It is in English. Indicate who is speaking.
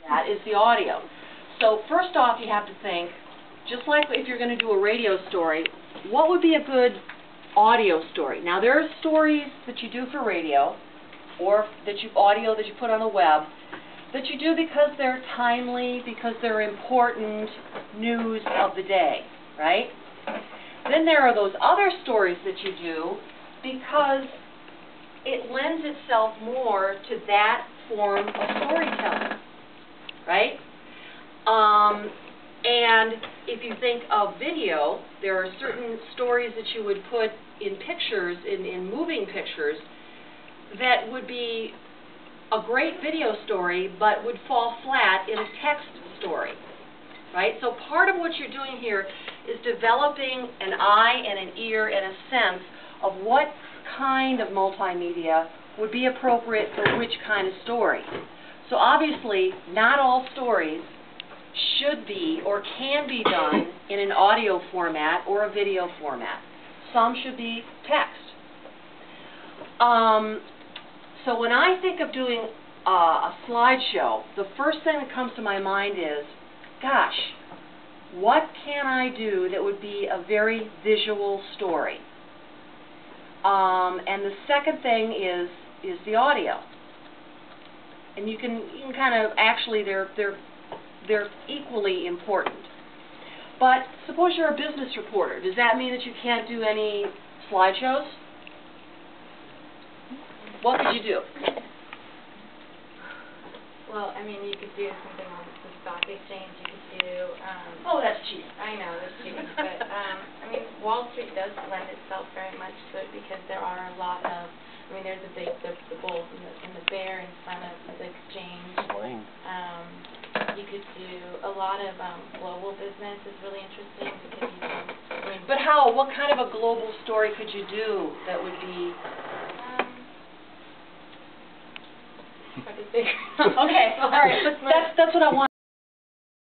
Speaker 1: That is the audio. So first off, you have to think, just like if you're going to do a radio story, what would be a good audio story? Now there are stories that you do for radio, or audio that you put on the web, that you do because they're timely, because they're important news of the day, right? Then there are those other stories that you do because it lends itself more to that form of storytelling, right? And if you think of video, there are certain stories that you would put in pictures, in moving pictures, that would be a great video story but would fall flat in a text story, right? So part of what you're doing here is developing an eye and an ear and a sense of what kind of multimedia would be appropriate for which kind of story. So obviously, not all stories should be or can be done in an audio format or a video format. Some should be text. So when I think of doing a slideshow, the first thing that comes to my mind is, gosh, what can I do that would be a very visual story? And the second thing is the audio. And you can kind of, actually, they're equally important. But suppose you're a business reporter. Does that mean that you can't do any slideshows? What could you do?
Speaker 2: Well, I mean, you could do something on the stock exchange. You could do...
Speaker 1: oh, that's cheating.
Speaker 2: I know, that's cheating. But, I mean, Wall Street does lend itself very much to it because there are a lot of... I mean, there's a big, the bull and the bear in front of the exchange. You could do a lot of global business is really interesting because you can... I mean,
Speaker 1: but what kind of a global story could you do that would be...
Speaker 2: try to figure out.
Speaker 1: Okay, all right, but that's what I want.